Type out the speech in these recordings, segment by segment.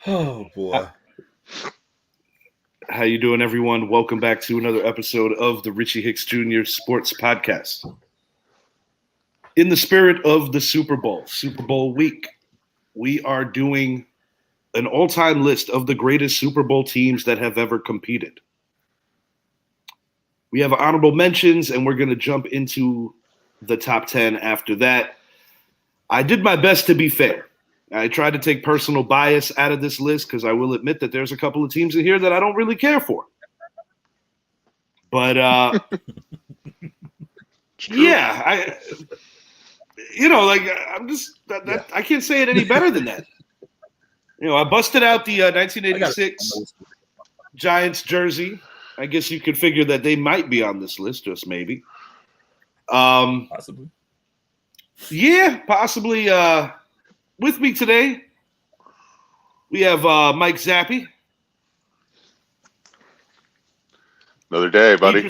Oh boy. How you doing, everyone? Welcome back to another episode of the Richie Hicks Jr. Sports Podcast. In the spirit of the Super Bowl week, we are doing an all-time list of the greatest Super Bowl teams that have ever competed. We have honorable mentions, and we're going to jump into the top 10 after that. I did my best to be fair. I tried to take personal bias out of this list because I will admit that there's a couple of teams in here that I don't really care for. But, yeah, I can't say it any better than that. I busted out the 1986 Giants jersey. I guess you could figure that they might be on this list, just maybe. Possibly. Yeah, possibly. With me today, we have Mike Zappi. Another day, buddy.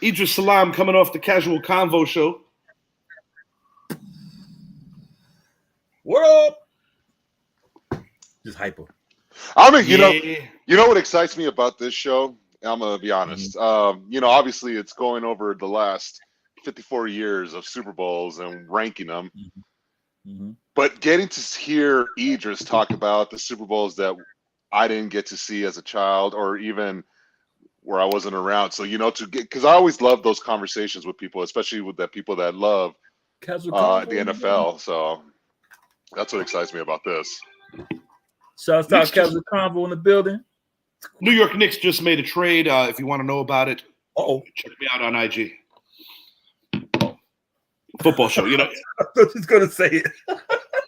Idris Salam coming off the Casual Convo show. What up? Just hyper. I mean, you know what excites me about this show? I'm gonna be honest. Obviously it's going over the last 54 years of Super Bowls and ranking them. Mm-hmm. But getting to hear Idris talk about the Super Bowls that I didn't get to see as a child, or even where I wasn't around. So, because I always love those conversations with people, especially with the people that love the NFL. So that's what excites me about this. Shouts out Casual Convo in the building. New York Knicks just made a trade. If you want to know about it, check me out on IG. Football show, I was just going to say it.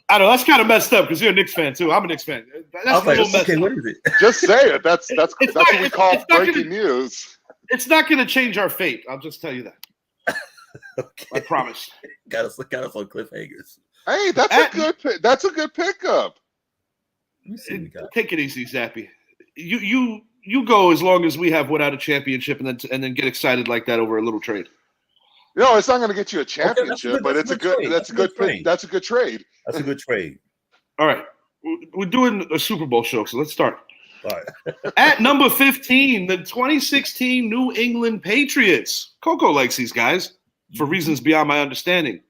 I know that's kind of messed up because you're a Knicks fan too. I'm a Knicks fan. That's a little messed up. What is it? Just say it. That's what we call breaking news. It's not going to change our fate. I'll just tell you that. Okay. I promise. Got us on cliffhangers. Hey, that's a good pickup. Take it easy, Zappy. You go as long as we have without a championship, and then get excited like that over a little trade. No, it's not going to get you a championship, but that's a good trade. That's a good trade. That's a good trade. All right. We're doing a Super Bowl show, so let's start. All right. At number 15, the 2016 New England Patriots. Coco likes these guys for reasons beyond my understanding.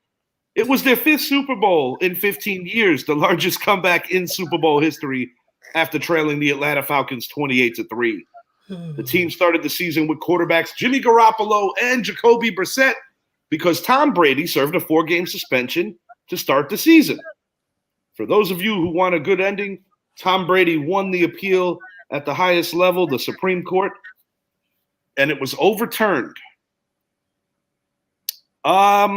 It was their fifth Super Bowl in 15 years, the largest comeback in Super Bowl history after trailing the Atlanta Falcons 28-3. The team started the season with quarterbacks Jimmy Garoppolo and Jacoby Brissett because Tom Brady served a 4-game suspension to start the season. For those of you who want a good ending, Tom Brady won the appeal at the highest level, the Supreme Court, and it was overturned. What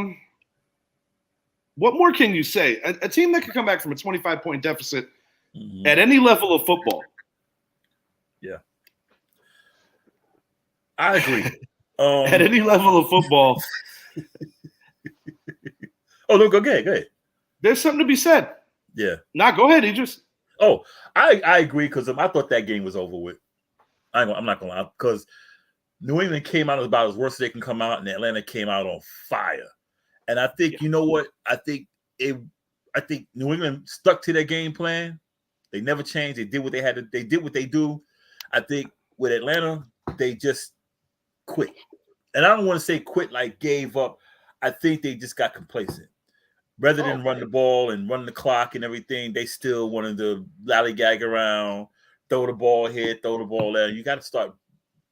more can you say? A team that can come back from a 25-point deficit at any level of football. Yeah. I agree. At any level of football. No, go ahead. There's something to be said. Yeah. Go ahead, Idris. I agree because I thought that game was over with. I'm not going to lie, because New England came out about as worst as they can come out, and Atlanta came out on fire. And I think, you know what? I think New England stuck to their game plan. They never changed. They did what they had to. They did what they do. I think with Atlanta, they just quit. And I don't want to say quit like gave up. I think they just got complacent. Rather than run the ball and run the clock and everything, they still wanted to lollygag around, throw the ball here, throw the ball there. You got to start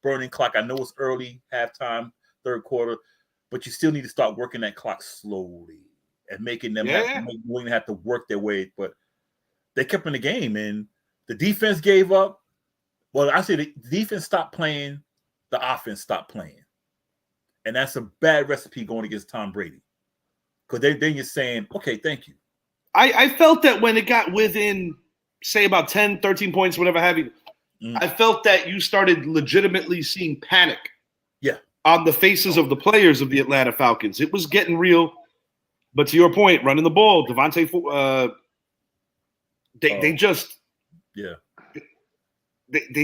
burning clock. I know it's early, halftime, third quarter, but you still need to start working that clock slowly and making them have to work their way. But they kept in the game, and the defense gave up. Well, I say the defense stopped playing, the offense stopped playing. And that's a bad recipe going against Tom Brady. Because then you're saying, okay, thank you. I felt that when it got within, say, about 10, 13 points, whatever have you, I felt that you started legitimately seeing panic on the faces of the players of the Atlanta Falcons. It was getting real. But to your point, running the ball, they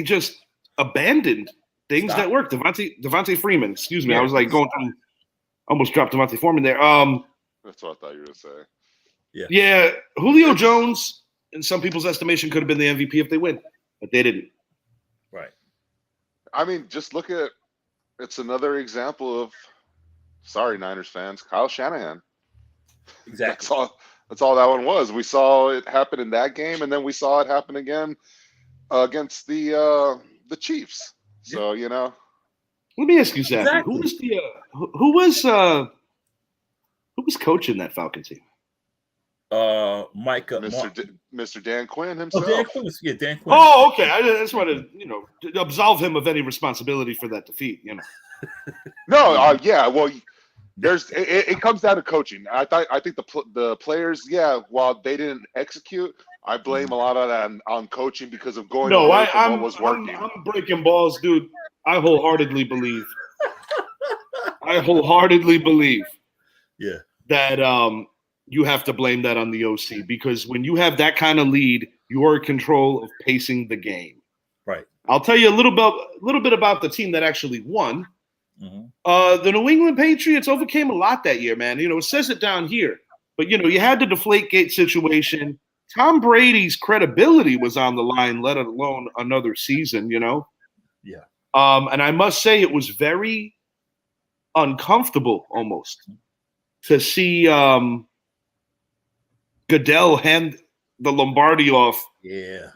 just abandoned things that work. Devontae Freeman, excuse me. I was like going through, almost dropped Devontae Foreman there. That's what I thought you were going to say. Yeah. Julio Jones in some people's estimation, could have been the MVP if they win, but they didn't. Right. I mean, just look at it's another example of, sorry, Niners fans, Kyle Shanahan. Exactly. That's all that one was. We saw it happen in that game, and then we saw it happen again against the Chiefs. So you know. Let me ask you, Zappy, Exactly. who was coaching that Falcon team? Micah, Mr. Dan Quinn himself. Dan Quinn. Yeah, Dan Quinn. Oh, okay. I just want to, absolve him of any responsibility for that defeat. No, yeah. Well, it comes down to coaching. I think the players, yeah, while they didn't execute, I blame a lot of that on coaching because of going away from what was working. I'm breaking balls, dude. I wholeheartedly believe. Yeah. That you have to blame that on the OC, because when you have that kind of lead, you are in control of pacing the game. Right. I'll tell you a little bit about the team that actually won. Mm-hmm. The New England Patriots overcame a lot that year, man. It says it down here, but you had the Deflategate situation. Tom Brady's credibility was on the line, let alone another season. Yeah. And I must say, it was very uncomfortable almost to see Goodell hand the Lombardi off. Yeah.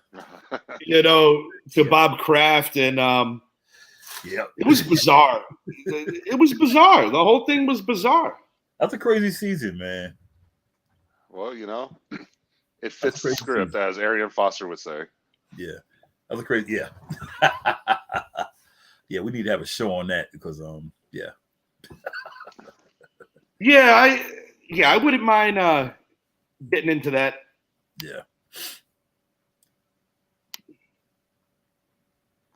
To Bob Kraft, and yeah, it was bizarre. It was bizarre. The whole thing was bizarre. That's a crazy season, man. Well, it fits the script, as Arian Foster would say. Yeah, that's a crazy. Yeah, yeah. We need to have a show on that because, yeah. I wouldn't mind getting into that. Yeah.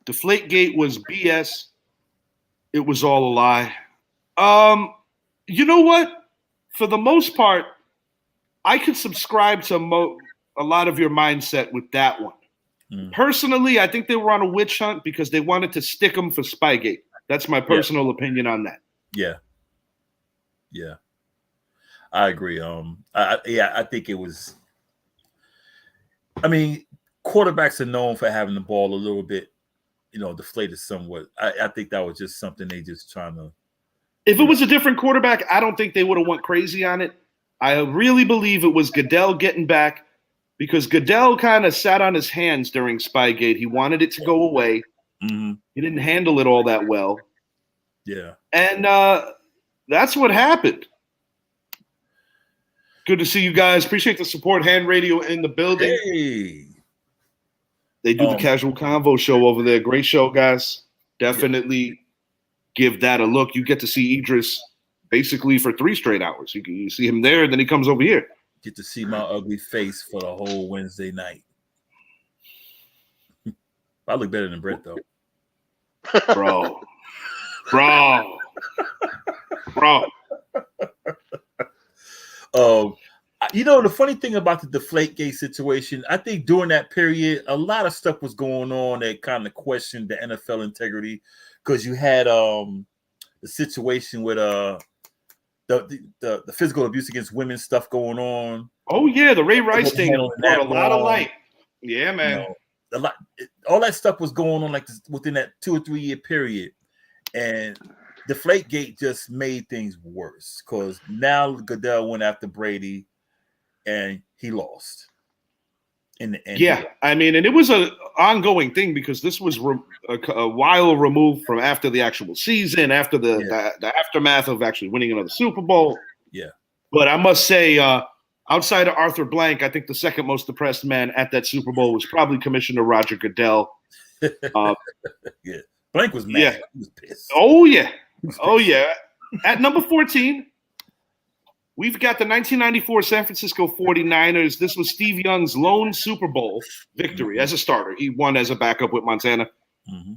Deflategate was BS. It was all a lie. You know what? For the most part, I could subscribe to a lot of your mindset with that one. Personally, I think they were on a witch hunt because they wanted to stick them for Spygate. That's my personal opinion on that. Yeah. Yeah. I agree. I think it was. I mean, quarterbacks are known for having the ball a little bit, deflated somewhat. I think that was just something they just trying to. If it was a different quarterback, I don't think they would have went crazy on it. I really believe it was Goodell getting back, because Goodell kind of sat on his hands during Spygate. He wanted it to go away. Mm-hmm. He didn't handle it all that well. Yeah. And that's what happened. Good to see you guys. Appreciate the support. Hand Radio in the building. Hey. They do the Casual Convo show over there. Great show, guys. Definitely give that a look. You get to see Idris basically for 3 straight hours. You see him there, and then he comes over here. Get to see my ugly face for the whole Wednesday night. I look better than Brett, though. Bro. The funny thing about the Deflategate situation, I think during that period, a lot of stuff was going on that kind of questioned the NFL integrity, because you had the situation with the physical abuse against women stuff going on. Oh yeah, the Ray Rice thing brought a lot of light. Yeah, man. All that stuff was going on like within that 2 or 3 year period, and Deflategate just made things worse because now Goodell went after Brady, and he lost. In the end, I mean, and it was an ongoing thing because this was a while removed from after the actual season, after the aftermath of actually winning another Super Bowl. Yeah, but I must say, outside of Arthur Blank, I think the second most depressed man at that Super Bowl was probably Commissioner Roger Goodell. Yeah, Blank was mad. Yeah. He was pissed. Oh yeah. Oh yeah. At number 14, we've got the 1994 San Francisco 49ers. This was Steve Young's lone Super Bowl victory as a starter. He won as a backup with Montana. Mm-hmm.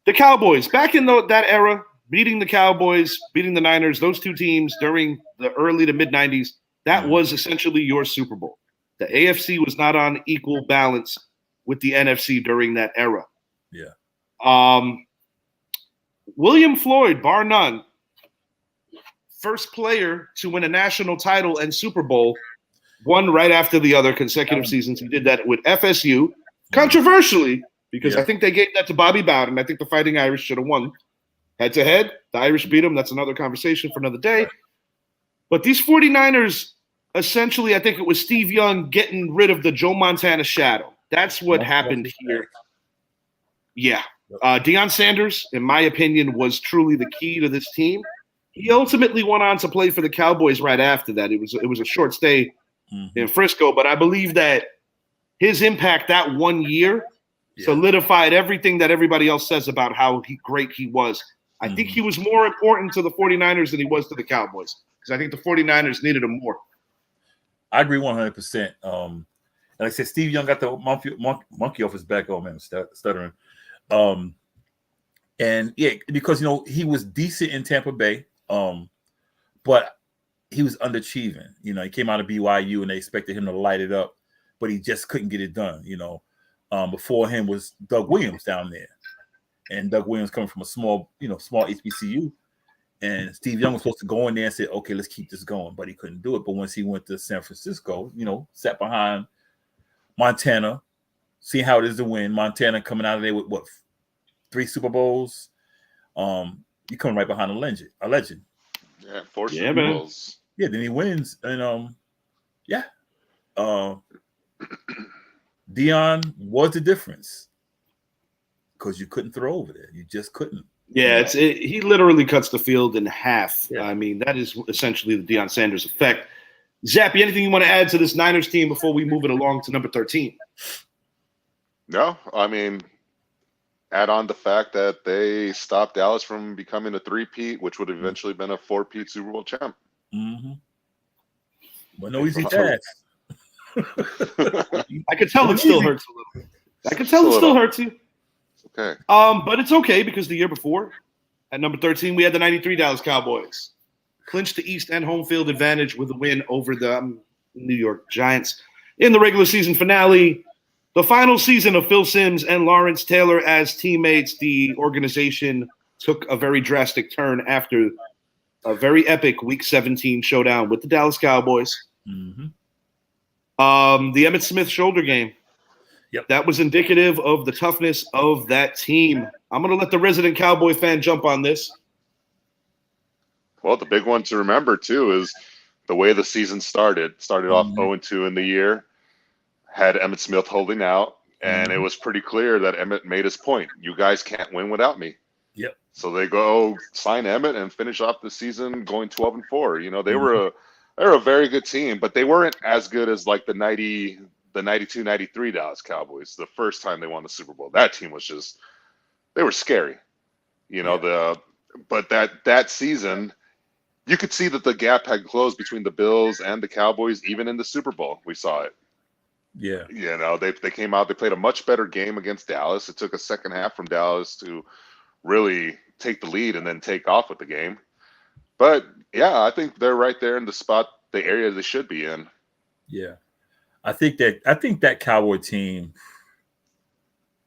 The Cowboys, back in that era, beating the Cowboys, beating the Niners, those two teams during the early to mid-90s, that was essentially your Super Bowl. The AFC was not on equal balance with the NFC during that era. Yeah. William Floyd, bar none, first player to win a national title and Super Bowl one right after the other, consecutive seasons. He did that with FSU, controversially, because I think they gave that to Bobby Bowden. I think the Fighting Irish should have won head-to-head. The Irish beat them. That's another conversation for another day. But these 49ers, essentially, I think it was Steve Young getting rid of the Joe Montana shadow. That's what happened here. Yeah. Deion Sanders, in my opinion, was truly the key to this team. He ultimately went on to play for the Cowboys right after that. It was a short stay in Frisco, but I believe that his impact that 1 year solidified everything that everybody else says about how great he was. I think he was more important to the 49ers than he was to the Cowboys, because I think the 49ers needed him more. I agree 100%. Like I said, Steve Young got the monkey off his back. Oh, man, stuttering. And yeah, because he was decent in Tampa Bay, but he was underachieving. He came out of BYU and they expected him to light it up, but he just couldn't get it done. Before him was Doug Williams down there, and Doug Williams coming from a small HBCU, and Steve Young was supposed to go in there and say, okay, let's keep this going, but he couldn't do it. But once he went to San Francisco, sat behind Montana, seeing how it is to win. Montana coming out of there with 3 Super Bowls. You coming right behind a legend. Yeah, 4 Super Bowls. Yeah, then he wins, and Deion was the difference because you couldn't throw over there. You just couldn't. Yeah, he literally cuts the field in half. Yeah. I mean, that is essentially the Deion Sanders effect. Zappy, anything you want to add to this Niners team before we move it along to number 13? No, I mean, add on the fact that they stopped Dallas from becoming a 3-peat, which would have eventually been a 4-peat Super Bowl champ. But no easy task. I could tell it still hurts a little. I could tell it still hurts you. Okay. But it's okay because the year before, at number 13, we had the 93 Dallas Cowboys. Clinched the East and home field advantage with a win over the New York Giants. In the regular season finale, the final season of Phil Simms and Lawrence Taylor as teammates, the organization took a very drastic turn after a very epic Week 17 showdown with the Dallas Cowboys. The Emmitt Smith shoulder game. Yep. That was indicative of the toughness of that team. I'm going to let the resident Cowboy fan jump on this. Well, the big one to remember, too, is the way the season started. Started off 0-2 in the year, had Emmitt Smith holding out, and it was pretty clear that Emmitt made his point. You guys can't win without me. Yep. So they go sign Emmitt and finish off the season going 12-4. They were a very good team, but they weren't as good as like the 92-93 Dallas Cowboys, the first time they won the Super Bowl. That team was just, they were scary. But that season, you could see that the gap had closed between the Bills and the Cowboys, even in the Super Bowl. We saw it. Yeah. They came out, they played a much better game against Dallas. It took a second half from Dallas to really take the lead and then take off with the game. But yeah, I think they're right there in the area they should be in. Yeah. I think that Cowboy team,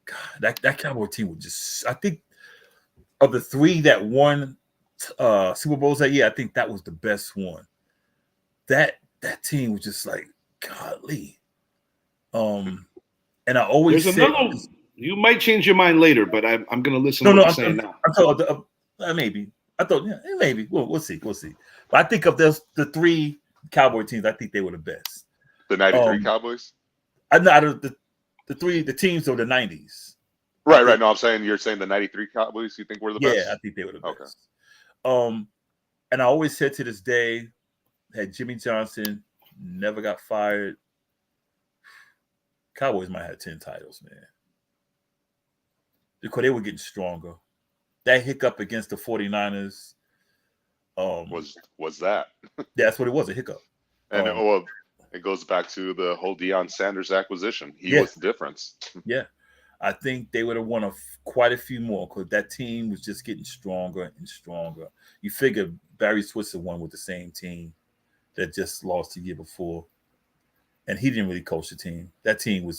God, that Cowboy team was just, I think of the 3 that won Super Bowls that year, I think that was the best one. That team was just like, golly. And I always said, you might change your mind later, but I'm going to listen to what you're saying now. I'm talking maybe. I thought, maybe. We'll see. But I think of the 3 Cowboy teams, I think they were the best. The 93 Cowboys? Out of the teams of the 90s. Right. No, you're saying the 93 Cowboys you think were the best? Yeah, I think they were the best. And I always said to this day, had Jimmy Johnson never got fired, Cowboys might have 10 titles, man. Because they were getting stronger. That hiccup against the 49ers was that. That's what it was, a hiccup. And it goes back to the whole Deion Sanders acquisition. He was the difference. Yeah. I think they would have won quite a few more because that team was just getting stronger and stronger. You figure Barry Switzer won with the same team that just lost the year before. And he didn't really coach the team. That team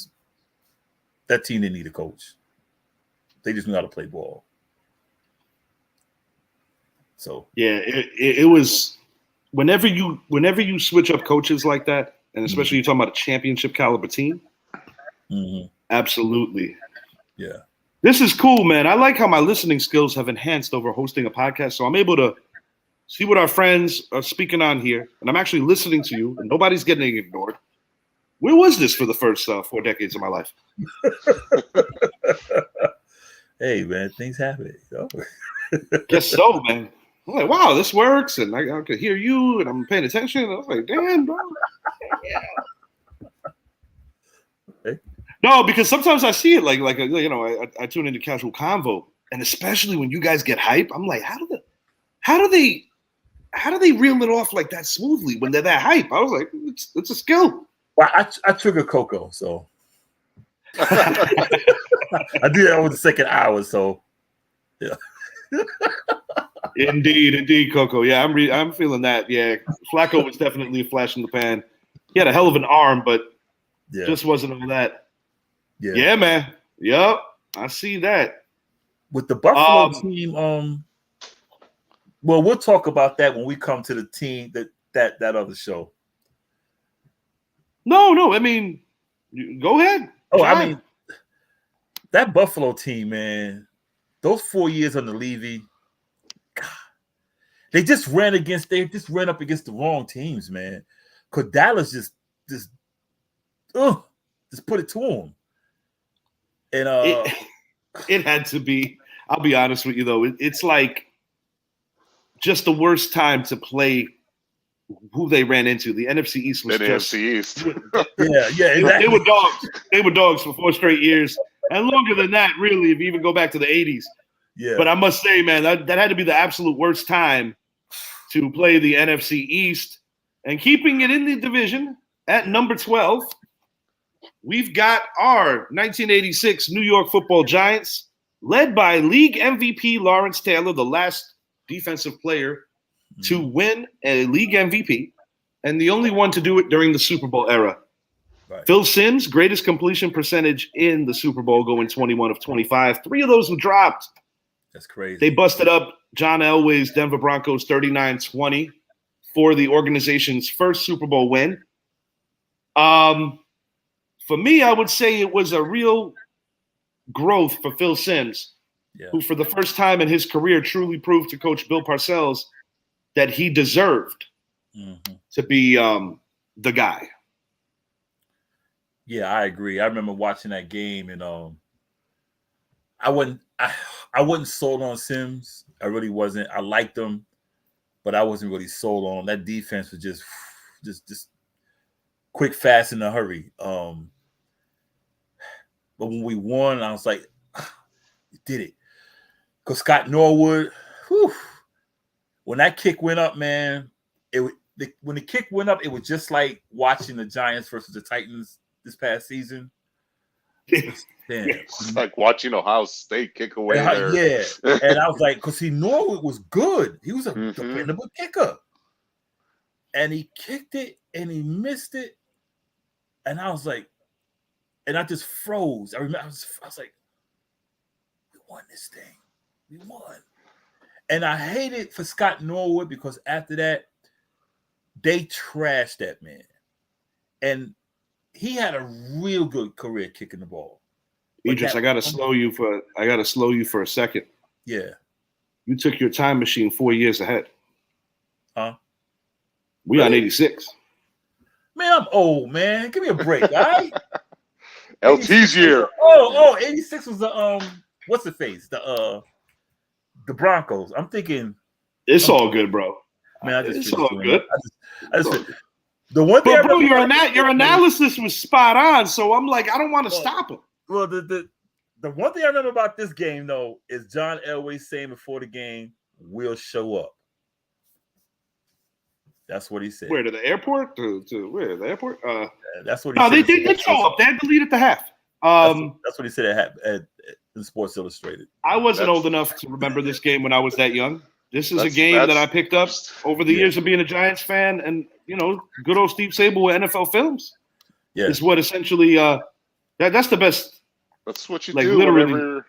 didn't need a coach. They just knew how to play ball. So yeah, it was whenever you switch up coaches like that, and especially you're talking about a championship caliber team. Absolutely. Yeah. This is cool, man. I like how my listening skills have enhanced over hosting a podcast. So I'm able to see what our friends are speaking on here, and I'm actually listening to you, and nobody's getting ignored. Where was this for the first 4 decades of my life? Hey, man, things happen. Guess so, man. I'm like, wow, this works, and I could hear you, and I'm paying attention. I was like, damn, bro. Yeah. Okay. No, because sometimes I see it I tune into Casual Convo, and especially when you guys get hype, I'm like, how do they reel it off like that smoothly when they're that hype? I was like, it's a skill. Well, I trigger Coco, so I do that over the second hour. So yeah. Indeed, Coco. Yeah, I'm feeling that. Yeah, Flacco was definitely a flash in the pan. He had a hell of an arm, but just wasn't all that. Yeah, man. Yep, I see that. With the Buffalo team, well, we'll talk about that when we come to the team that other show. No. I mean, go ahead. Oh, I mean, that Buffalo team, man. Those 4 years under Levy, God, they just ran up against the wrong teams, man. Cause Dallas just put it to them. And it had to be. I'll be honest with you though. It's like just the worst time to play who they ran into. The NFC East was NFC East. Yeah, exactly. They were dogs. They were dogs for 4 straight years. And longer than that, really, if you even go back to the 80s. Yeah. But I must say, man, that had to be the absolute worst time to play the NFC East. And keeping it in the division at number 12, we've got our 1986 New York Football Giants, led by league MVP Lawrence Taylor, the last defensive player to win a league MVP, and the only one to do it during the Super Bowl era. Right. Phil Simms, greatest completion percentage in the Super Bowl, going 21 of 25. 3 of those were dropped. That's crazy. They busted up John Elway's Denver Broncos 39-20 for the organization's first Super Bowl win. For me, I would say it was a real growth for Phil Simms, who for the first time in his career truly proved to Coach Bill Parcells that he deserved to be the guy. Yeah, I agree. I remember watching that game, and I wasn't sold on Simms. I really wasn't. I liked him, but I wasn't really sold on him. That defense was just quick, fast, in a hurry. But when we won, I was like, "You did it!" Because Scott Norwood, when that kick went up, man, when the kick went up, it was just like watching the Giants versus the Titans this past season. It's like watching Ohio State kick away there. Yeah, and I was like, because Norwood was good. He was a dependable kicker. And he kicked it, and he missed it. And I was like, and I just froze. I remember I was like, we won this thing. We won. And I hated for Scott Norwood because after that, they trashed that man. And he had a real good career kicking the ball. Idris, I gotta slow you for a second. Yeah. You took your time machine 4 years ahead. Huh? We on 86. Man, I'm old, man. Give me a break, all right? LT's year. 86 was the what's the face? The Broncos. I'm thinking it's all good, bro. Man, it's all good. The one thing, bro, your analysis was spot on. So I'm like, I don't want to stop him. Well, the one thing I remember about this game though is John Elway saying before the game, "We'll show up." That's what he said. Where, to the airport? To where? The airport? That's what he said. No, they did show up. They had to lead at the half. That's what he said in Sports Illustrated. I wasn't old enough to remember this game when I was that young. This is a game that I picked up over the years of being a Giants fan, and good old Steve Sable with NFL Films. Yeah, is what essentially that's the best. That's what you do whenever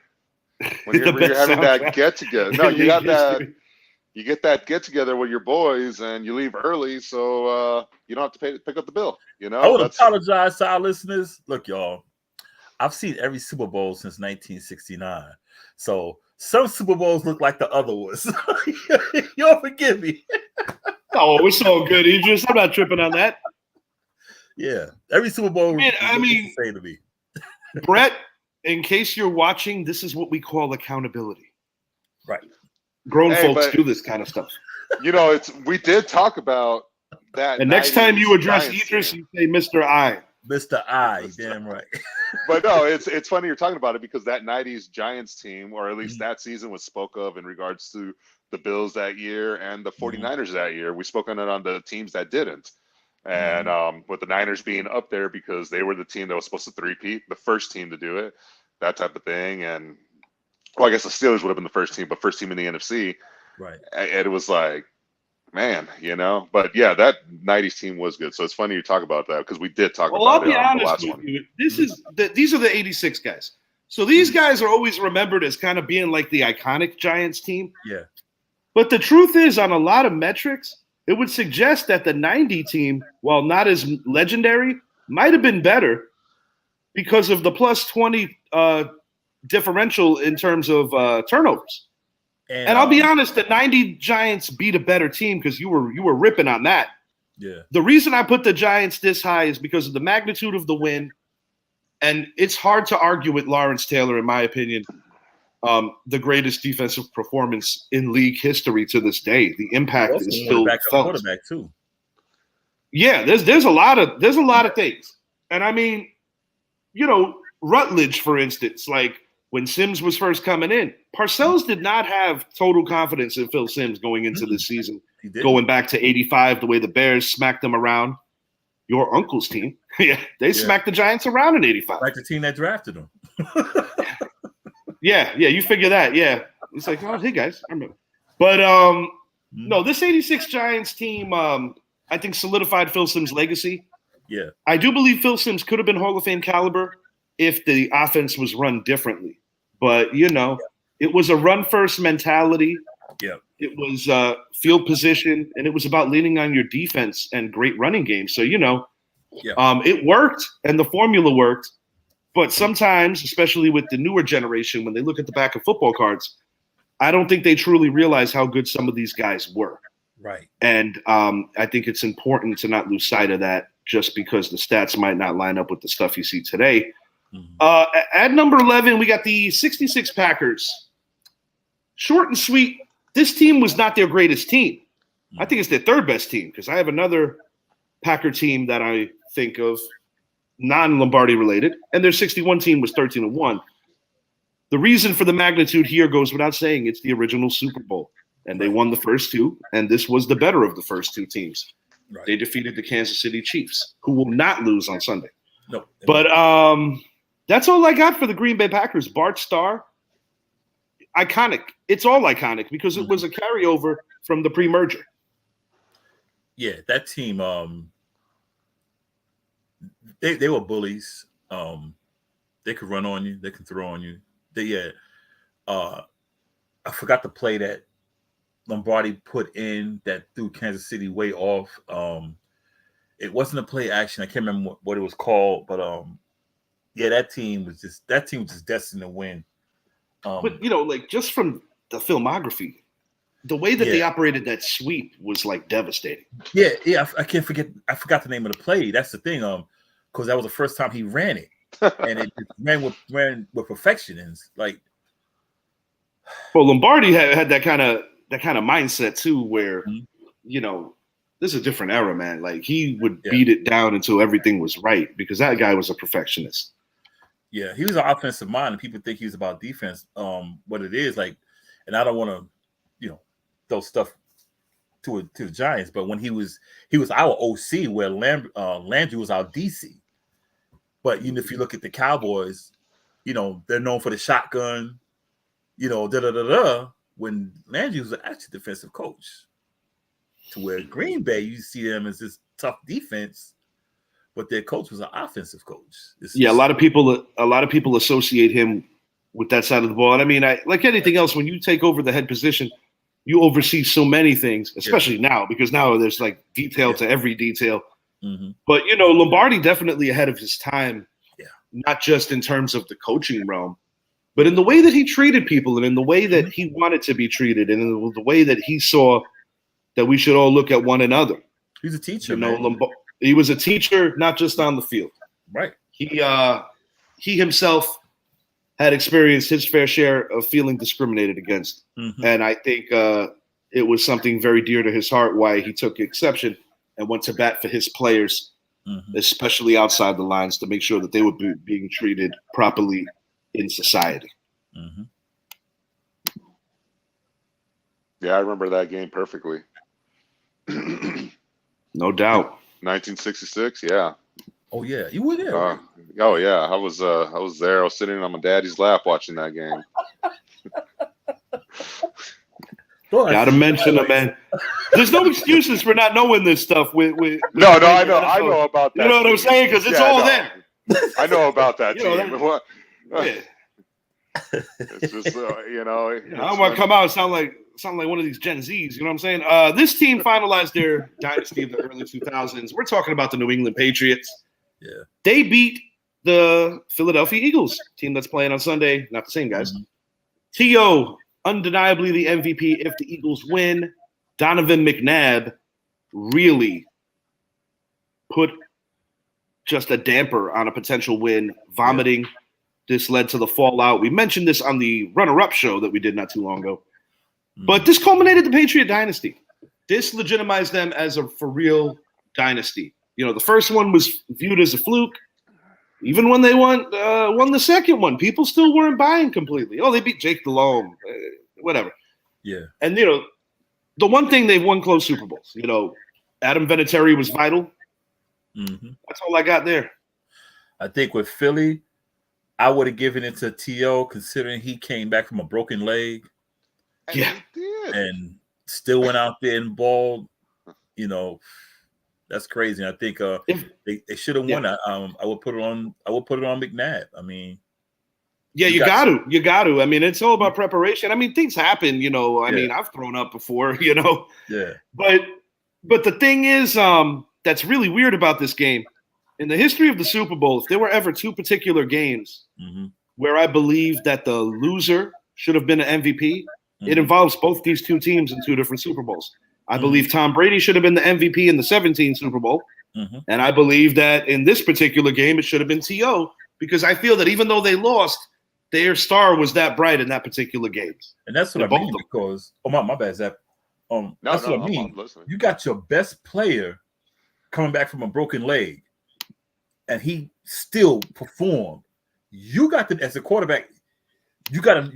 you're having that get together. No, you you get that get together with your boys and you leave early, so you don't have to pick up the bill. You know, I would apologize to our listeners. Look, y'all, I've seen every Super Bowl since 1969, so some Super Bowls look like the other ones. Y'all forgive me. Oh, it's all good, Idris. I'm not tripping on that. Yeah, every Super Bowl. I mean, say to me, Brett. In case you're watching, this is what we call accountability. Right. Grown folks do this kind of stuff. You know, we did talk about that. And next time you address Idris, you say Mr. I. Mr. I, damn right. But no, it's funny you're talking about it because that 90s Giants team, or at least that season, was spoke of in regards to the Bills that year and the 49ers that year. We spoke on it on the teams that didn't. And with the Niners being up there because they were the team that was supposed to three-peat, the first team to do it, that type of thing. And, well, I guess the Steelers would have been the first team, but first team in the NFC. Right. And it was like, man, you know. But, yeah, that 90s team was good. So it's funny you talk about that because we did talk about it on the last one. These are the 86 guys. So these guys are always remembered as kind of being like the iconic Giants team. Yeah. But the truth is, on a lot of metrics, it would suggest that the 90 team, while not as legendary, might have been better because of the plus 20 differential in terms of turnovers. And I'll be honest, the 90 Giants beat a better team because you were ripping on that. Yeah. The reason I put the Giants this high is because of the magnitude of the win. And it's hard to argue with Lawrence Taylor, in my opinion. The greatest defensive performance in league history to this day. The impact is still felt. Quarterback too. Yeah, there's a lot of things, and I mean, you know, Rutledge, for instance, like when Sims was first coming in, Parcells did not have total confidence in Phil Simms going into this season. Going back to '85, the way the Bears smacked them around. Your uncle's team, they smacked the Giants around in '85. Like the team that drafted them. Yeah, you figure that. Yeah, it's like, oh, hey guys, I remember. But no, this '86 Giants team, I think solidified Phil Simms' legacy. Yeah, I do believe Phil Simms could have been Hall of Fame caliber if the offense was run differently. But you know, it was a run first mentality. Yeah, it was field position, and it was about leaning on your defense and great running game. So you know, it worked, and the formula worked. But sometimes, especially with the newer generation, when they look at the back of football cards, I don't think they truly realize how good some of these guys were. Right. And I think it's important to not lose sight of that just because the stats might not line up with the stuff you see today. Mm-hmm. At number 11, we got the 66 Packers. Short and sweet. This team was not their greatest team. Mm-hmm. I think it's their third best team because I have another Packer team that I think of non-Lombardi related, and their 61 team was 13-1. The reason for the magnitude here goes without saying. It's the original Super Bowl, and they won the first two, and this was the better of the first two teams. Right. They defeated the Kansas City Chiefs, who will not lose on Sunday. No, but that's all I got for the Green Bay Packers. Bart Starr, iconic. It's all iconic because it was a carryover from the pre-merger. Yeah, that team. They were bullies. They could run on you. They can throw on you. I forgot the play that Lombardi put in that threw Kansas City way off. It wasn't a play action. I can't remember what it was called, but that team was just destined to win. But you know, like just from the filmography, the way that they operated that sweep was like devastating. Yeah. I can't forget. I forgot the name of the play. That's the thing. Because that was the first time he ran it, and it ran with perfection. And like, well, Lombardi had that kind of mindset too, where you know, this is a different era, man. Like he would beat it down until everything was right because that guy was a perfectionist. Yeah, he was an offensive mind, and people think he was about defense. What it is like, and I don't want to, you know, throw stuff to the Giants, but when he was our OC, where Landry was our DC. But you know, if you look at the Cowboys, you know they're known for the shotgun, you know, when Landry was actually defensive coach. To where Green Bay, you see them as this tough defense, but their coach was an offensive coach. A lot of people associate him with that side of the ball. And I mean, like anything else, when you take over the head position, you oversee so many things, especially now, because now there's like detail to every detail. Mm-hmm. But, you know, Lombardi definitely ahead of his time, Yeah. not just in terms of the coaching realm, but in the way that he treated people and in the way that he wanted to be treated and in the way that he saw that we should all look at one another. He's a teacher, You know, man. he was a teacher, not just on the field. Right. He himself had experienced his fair share of feeling discriminated against. Mm-hmm. And I think it was something very dear to his heart why he took exception and went to bat for his players, especially outside the lines, to make sure that they were being treated properly in society. Mm-hmm. Yeah, I remember that game perfectly. No doubt. 1966, yeah. Oh yeah, you were there. Right? Oh yeah, I was there. I was sitting on my daddy's lap watching that game. Gotta mention it, man. There's no excuses for not knowing this stuff. With no, I know about that. You know what I'm saying? Because it's all there. I know about that team. Yeah. It's just you know. I don't want to come out and sound like one of these Gen Zs. You know what I'm saying? This team finalized their dynasty of the early 2000s. We're talking about the New England Patriots. Yeah. They beat the Philadelphia Eagles team that's playing on Sunday. Not the same guys. Mm-hmm. T.O. undeniably the MVP if the Eagles win. Donovan McNabb really put just a damper on a potential win, vomiting. Yeah. This led to the fallout. We mentioned this on the runner-up show that we did not too long ago. Mm-hmm. But this culminated the Patriot dynasty. This legitimized them as a for real dynasty. You know, the first one was viewed as a fluke. Even when they won the second one, people still weren't buying completely. Oh, they beat Jake Delhomme, whatever. Yeah. And, you know, the one thing they've won close Super Bowls. You know, Adam Vinatieri was vital. Mm-hmm. That's all I got there. I think with Philly, I would have given it to T.O. considering he came back from a broken leg. Yeah. And still went out there and balled. You know, that's crazy. I think they should have won that. I would put it on McNabb. I mean, yeah, you got to. I mean, it's all about preparation. I mean, things happen, you know. I mean, I've thrown up before, you know. Yeah. But the thing is, that's really weird about this game. In the history of the Super Bowl, if there were ever two particular games where I believe that the loser should have been an MVP, it involves both these two teams in two different Super Bowls. I believe Tom Brady should have been the MVP in the 17 Super Bowl. And I believe that in this particular game, it should have been T.O. because I feel that even though they lost, their star was that bright in that particular game. And that's what I mean because – my bad, Zach. That's what I mean. You got your best player coming back from a broken leg, and he still performed. You got to, as a quarterback, you gotta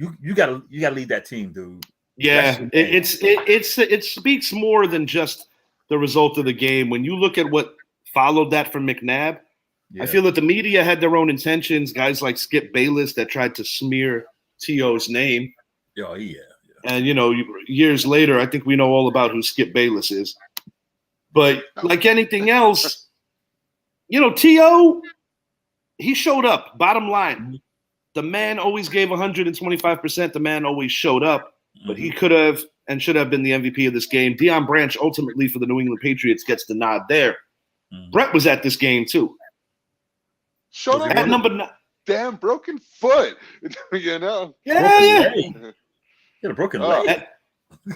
lead that team, dude. Yeah, it speaks more than just the result of the game. When you look at what followed that from McNabb, I feel that the media had their own intentions. Guys like Skip Bayless that tried to smear T.O.'s name. Oh, yeah. And, you know, years later, I think we know all about who Skip Bayless is. But like anything else, you know, T.O., he showed up. Bottom line, the man always gave 125%. The man always showed up. But he could have and should have been the MVP of this game. Deion Branch, ultimately for the New England Patriots, gets the nod there. Brett was at this game, too. Showed up at number 9. Damn broken foot, you know? Yeah. He had a broken leg.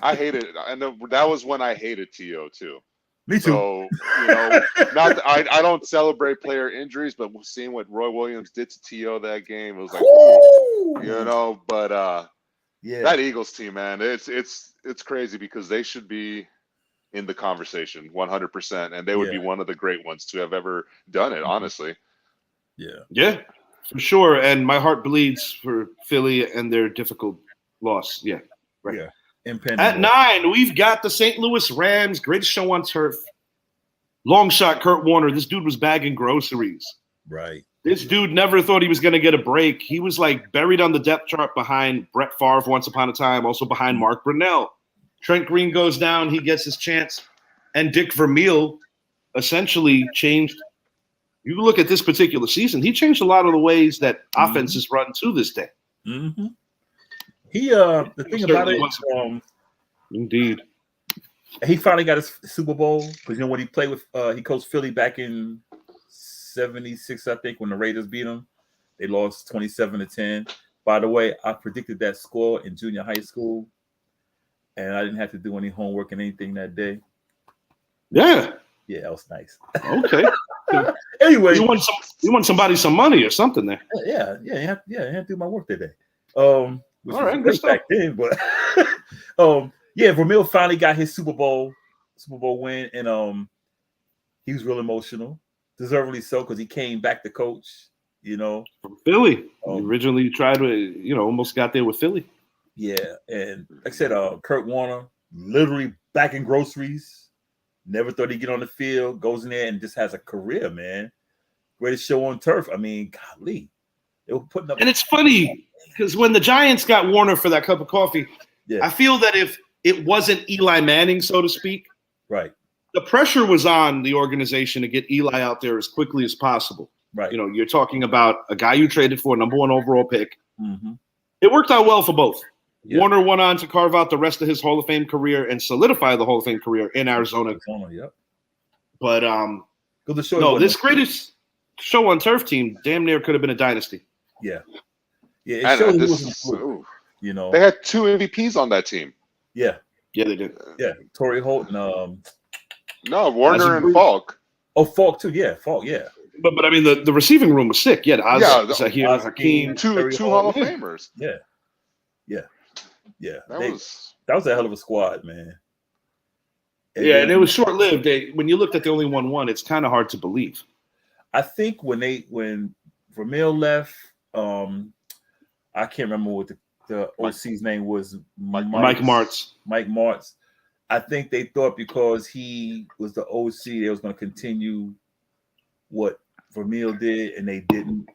I hated it. And that was when I hated T.O. too. Me too. So, you know, I don't celebrate player injuries, but seeing what Roy Williams did to T.O. that game, it was like, you know, but that Eagles team, man, it's crazy because they should be in the conversation 100%, and they would be one of the great ones to have ever done it, honestly. Yeah, for sure. And my heart bleeds for Philly and their difficult loss. Yeah, right. Yeah. At 9, we've got the St. Louis Rams, greatest show on turf. Long shot, Kurt Warner. This dude was bagging groceries. Right. This dude never thought he was going to get a break. He was like buried on the depth chart behind Brett Favre once upon a time, also behind Mark Brunell. Trent Green goes down. He gets his chance. And Dick Vermeil essentially changed. You look at this particular season, he changed a lot of the ways that offenses run to this day. He the thing about it, Indeed. He finally got his Super Bowl because when he played with he coached Philly back in '76, I think, when the Raiders beat him. They lost 27-10. By the way, I predicted that score in junior high school, and I didn't have to do any homework and anything that day. Yeah, that was nice. Okay. Anyway, you want somebody some money or something there. Yeah. I had to do my work that day. Which All right, was great back then, but Vermeil finally got his Super Bowl win, and he was real emotional, deservedly so, because he came back to coach. From Philly. He originally tried to, almost got there with Philly. Yeah, and like I said, Kurt Warner, literally bagging groceries. Never thought he'd get on the field. Goes in there and just has a career, man. Greatest show on turf. I mean, golly, they were putting up. And it's funny because when the Giants got Warner for that cup of coffee, I feel that if it wasn't Eli Manning, so to speak, right, the pressure was on the organization to get Eli out there as quickly as possible. Right. You're talking about a guy you traded for, number 1 overall pick. Mm-hmm. It worked out well for both. Yeah. Warner went on to carve out the rest of his Hall of Fame career and solidify the Hall of Fame career in Arizona. Yep. But this greatest show on turf team damn near could have been a dynasty. Yeah. Yeah. It showed he wasn't They had 2 MVPs on that team. Yeah. Yeah, they did. Yeah. Torrey Holt and no, Warner and Falk. Oh, Falk too. Yeah, Falk. Yeah. But I mean the receiving room was sick. Yeah, Zahir Hakeem, two Hall of Famers. Yeah. That was a hell of a squad, man. And it was short lived. When you looked at the only 1-1, it's kind of hard to believe. I think when Vermeil left, I can't remember what the OC's name was. Mike Martz. Mike Martz. I think they thought because he was the OC, they was going to continue what Vermeil did, and they didn't.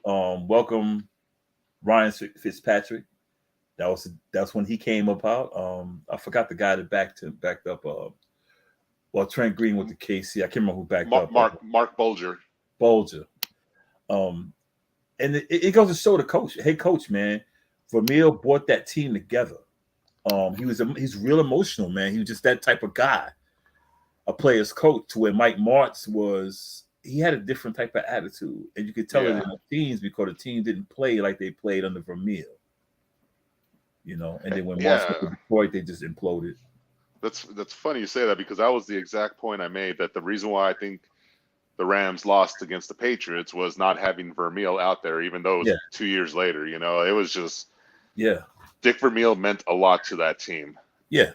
Welcome Ryan Fitzpatrick. That's when he came about. I forgot the guy that backed up. Trent Green with the KC. I can't remember who backed up. Mark Bulger. And it goes to show the head coach, man. Vermeil brought that team together. He's real emotional, man. He was just that type of guy, a player's coach. To where Mike Martz he had a different type of attitude, and you could tell it in the teams because the team didn't play like they played under Vermeil. And then when Martz went to Detroit, they just imploded. That's funny you say that because that was the exact point I made. That the reason why I think the Rams lost against the Patriots was not having Vermeil out there, even though it was 2 years later. It was just Dick Vermeil meant a lot to that team. Yeah.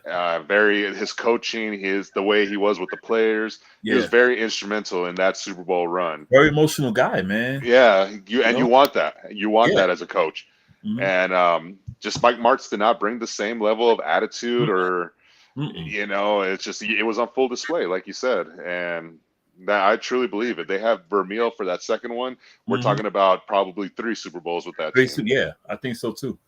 His coaching, the way he was with the players, he was very instrumental in that Super Bowl run. Very emotional guy, man. Yeah, you want that. You want that as a coach. Mm-hmm. And just Mike Martz did not bring the same level of attitude or, it's just, it was on full display, like you said. And that I truly believe it. They have Vermeil for that second one. We're talking about probably 3 Super Bowls with that team. Yeah, I think so too.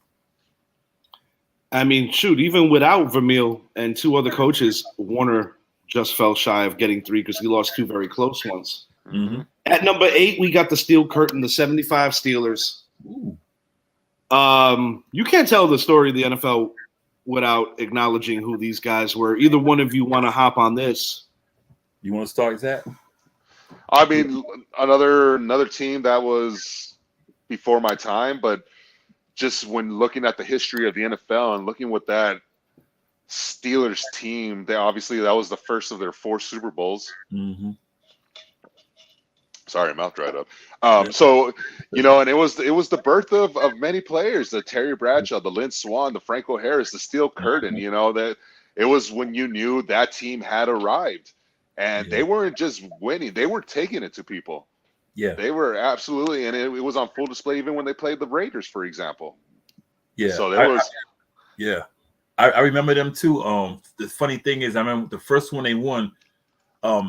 I mean, shoot, even without Vermeil and 2 other coaches, Warner just fell shy of getting 3 because he lost 2 very close ones. Mm-hmm. At number 8, we got the Steel Curtain, the 75 Steelers. Ooh. You can't tell the story of the NFL without acknowledging who these guys were. Either one of you want to hop on this? You want to start, Zach? I mean, another team that was before my time, but just when looking at the history of the NFL and looking with that Steelers team, that was the first of their 4 Super Bowls. Mm-hmm. Sorry, mouth dried up. So, and it was the birth of many players, the Terry Bradshaw, the Lynn Swann, the Franco Harris, the Steel Curtain, that it was when you knew that team had arrived. And they weren't just winning, they were taking it to people. Yeah. They were absolutely, and it was on full display even when they played the Raiders, for example. Yeah. So there was. I remember them too. The funny thing is, I remember the first one they won.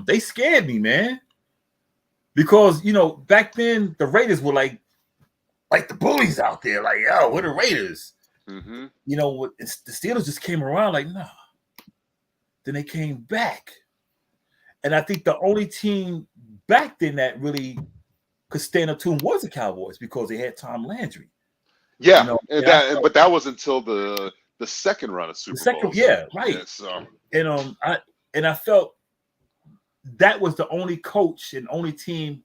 They scared me, man. Because back then the Raiders were like the bullies out there, like, yo, we're the Raiders. Mm-hmm. The Steelers just came around like, nah. Then they came back. And I think the only team back then that really could stand up to them was the Cowboys because they had Tom Landry. Yeah, but that was until the the second run of Super Bowls. Yeah, right. Yeah, so. And I felt that was the only coach and only team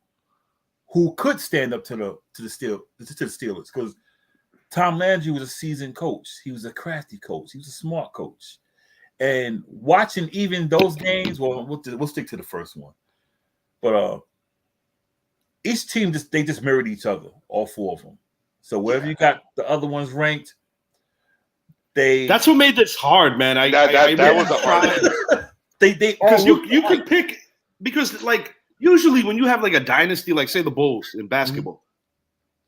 who could stand up to the Steelers, because Tom Landry was a seasoned coach. He was a crafty coach. He was a smart coach. And watching even those games, well, we'll stick to the first one. But each team just mirrored each other, all four of them. So wherever you got the other ones ranked, that's what made this hard, man. That was a hard. Because you could pick, because like usually when you have like a dynasty, like say the Bulls in basketball,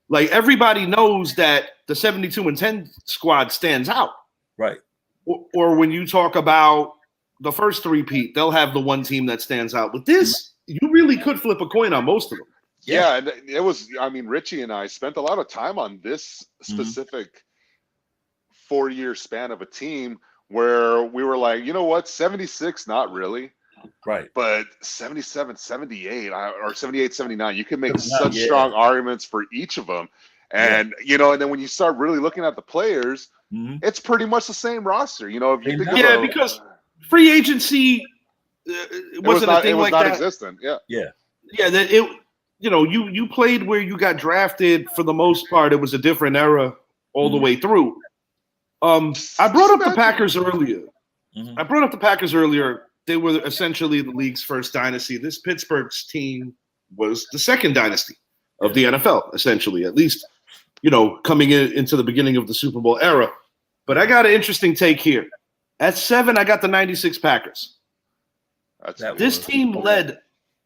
like everybody knows that the 72-10 squad stands out, right? Or when you talk about the first three-peat, they'll have the one team that stands out. With this, you really could flip a coin on most of them. Yeah, and it was. I mean, Richie and I spent a lot of time on this specific 4-year span of a team where we were like, you know what, 76, not really. Right. But 77, 78, or 78, 79, you can make such strong arguments for each of them. And, and then when you start really looking at the players, it's pretty much the same roster. You know, if you think because free agency wasn't a thing like that. It was non-existent. Yeah. Yeah. You played where you got drafted. For the most part, it was a different era all the way through. I brought up the Packers earlier. They were essentially the league's first dynasty. This Pittsburgh's team was the second dynasty of the NFL, essentially, at least, coming into the beginning of the Super Bowl era. But I got an interesting take here. At 7, I got the 96 Packers. This team led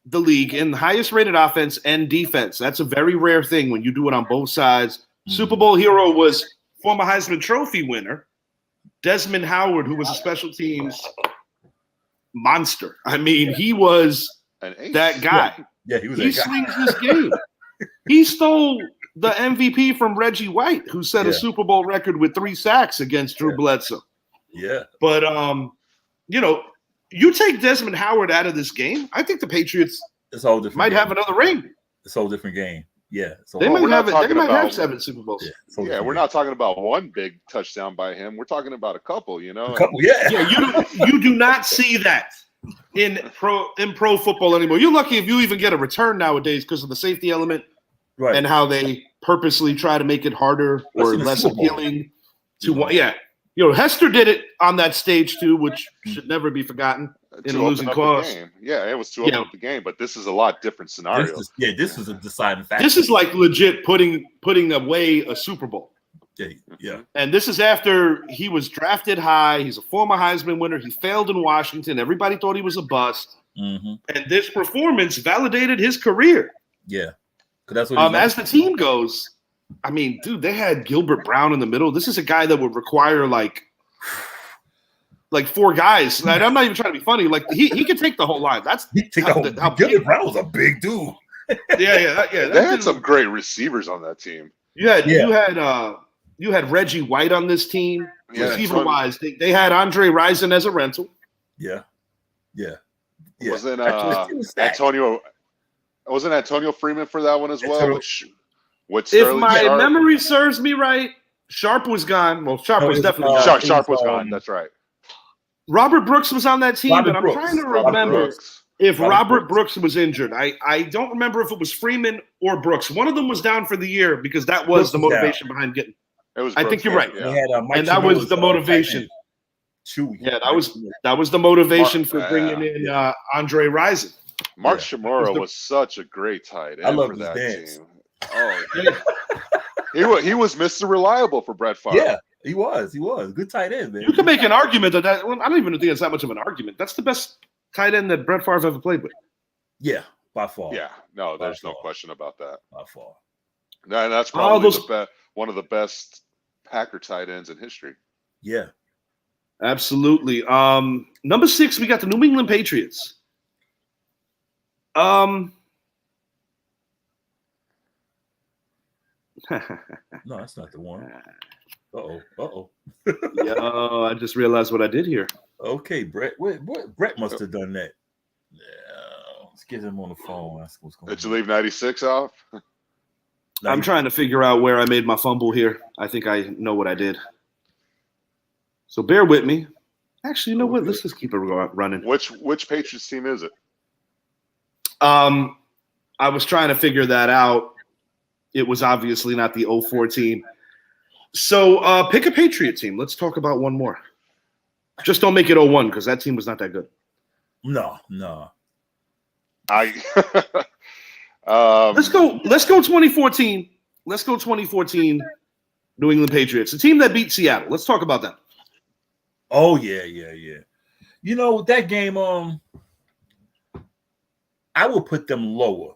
the league in the highest rated offense and defense. That's a very rare thing when you do it on both sides. Super Bowl hero was former Heisman Trophy winner Desmond Howard, who was a special teams monster. I mean, he was that guy. Yeah, he was. He swings his game. He stole the MVP from Reggie White, who set a Super Bowl record with 3 sacks against Drew Bledsoe. Yeah, but you take Desmond Howard out of this game, I think the Patriots might have another ring. It's a whole different game. Yeah, so they might have 7 Super Bowls. Yeah, we're not talking about one big touchdown by him. We're talking about a couple. A couple, you do not see that in pro football anymore. You're lucky if you even get a return nowadays because of the safety element, right? And how they purposely try to make it harder or less appealing to one. Yeah, Hester did it on that stage too, which should never be forgotten. In a losing cause. Yeah, it was to open up the game, but this is a lot different scenario. This is a deciding factor. This is like legit putting away a Super Bowl. Yeah. And this is after he was drafted high. He's a former Heisman winner. He failed in Washington. Everybody thought he was a bust. And this performance validated his career. Yeah. That's what as the team goes, I mean, dude, they had Gilbert Brown in the middle. This is a guy that would require like 4 guys. And I'm not even trying to be funny. Like he could take the whole line. Gilbert Brown was a big dude. Yeah. They had some great receivers on that team. You had Reggie White on this team. Receiver wise, they had Andre Rison as a rental. Yeah. Wasn't Antonio Freeman for that one as well? If my memory serves me right, Sharp was gone. Well, Sharp was definitely gone. Sharp was gone. That's right. Robert Brooks was on that team, but I'm trying to remember if Robert Brooks was injured. I don't remember if it was Freeman or Brooks. One of them was down for the year because that was the motivation behind getting. It was. I think you're right. Yeah. And that was the motivation. Yeah, that was the motivation for bringing in Andre Rison. Mark Shimura was such a great tight end for that team. Oh, he was Mr. Reliable for Brett Favre. Yeah. He was good tight end, man. You can make an argument that I don't even think it's that much of an argument. That's the best tight end that Brett Favre ever played with. Yeah, by far. Yeah, no, there's no question about that. By far. No, that's probably one of the best Packer tight ends in history. Yeah, absolutely. Number 6, we got the New England Patriots. No, that's not the one. Uh-oh. Yo, I just realized what I did here. Okay, Brett. Brett must have done that. Yeah, let's get him on the phone. Ask what's going on. Did you leave 96 off? I'm trying to figure out where I made my fumble here. I think I know what I did. So bear with me. Actually, you know what? Let's just keep it running. Which Patriots team is it? I was trying to figure that out. It was obviously not the 04 team. So pick a Patriot team. Let's talk about one more. Just don't make it 01 because that team was not that good. No. Let's go 2014. Let's go 2014 New England Patriots. The team that beat Seattle. Let's talk about that. Oh, yeah. You know, that game, I would put them lower.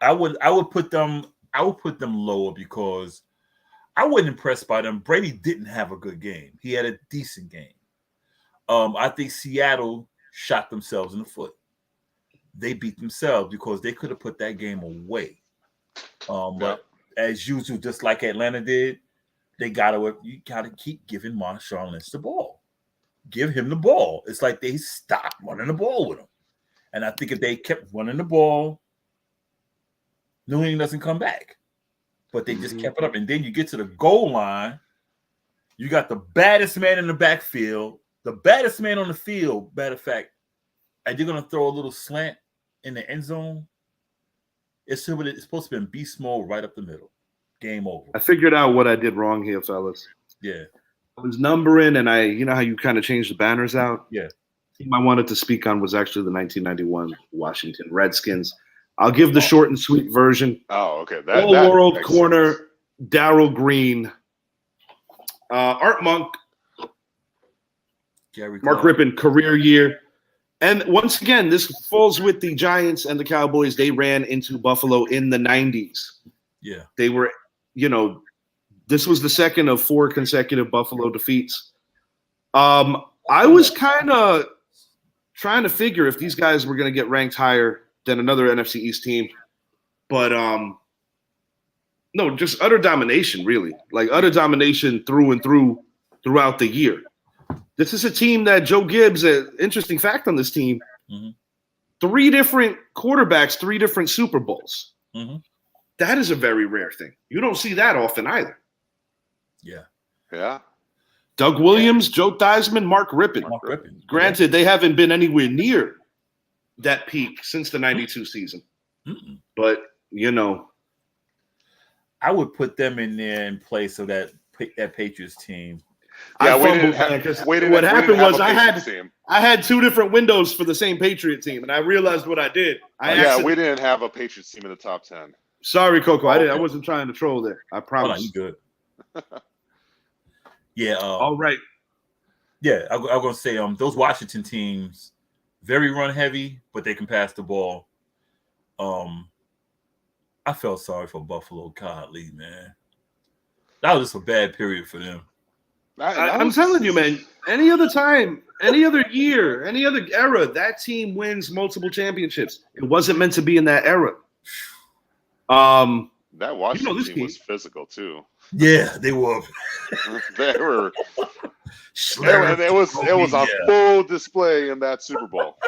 I would put them lower because I wasn't impressed by them. Brady didn't have a good game. He had a decent game. I think Seattle shot themselves in the foot. They beat themselves because they could have put that game away. But as usual, just like Atlanta did, you gotta keep giving Marshawn Lynch the ball. Give him the ball. It's like they stopped running the ball with him. And I think if they kept running the ball, New England doesn't come back. But they just kept it up. And then you get to the goal line. You got the baddest man in the backfield, the baddest man on the field, matter of fact, and you're going to throw a little slant in the end zone. It's supposed to be in beast mode right up the middle. Game over. I figured out what I did wrong here, fellas. Yeah. I was numbering, and you know how you kind of change the banners out? Yeah. The team I wanted to speak on was actually the 1991 Washington Redskins. I'll give the short and sweet version. Oh, okay. All-world corner, sense. Darryl Green, Art Monk, Mark Rippon, career year. And once again, this falls with the Giants and the Cowboys. They ran into Buffalo in the 90s. Yeah. They were, this was the second of 4 consecutive Buffalo defeats. I was kind of trying to figure if these guys were going to get ranked higher than another NFC East team. But no, just utter domination, really. Like utter domination through and throughout the year. This is a team that Joe Gibbs, an interesting fact on this team, 3 different quarterbacks, 3 different Super Bowls. That is a very rare thing. You don't see that often either. Yeah. Doug Williams, Joe Theismann, Mark Rippon. Granted, they haven't been anywhere near that peak since the 92 season. But, I would put them in there in place of that Patriots team. Yeah, what happened was I had 2 different windows for the same Patriot team, and I realized what I did. We didn't have a Patriots team in the top 10. Sorry, Coco. I wasn't trying to troll there. I promise. You good. Yeah. All right. Yeah, I'm going to say those Washington teams, very run heavy, but they can pass the ball. I felt sorry for Buffalo. Godly, man. That was just a bad period for them. I'm telling you, man, any other time, any other year, any other era, that team wins multiple championships. It wasn't meant to be in that era. That Washington team was physical too. Yeah, they were. They were. It was on full display in that Super Bowl.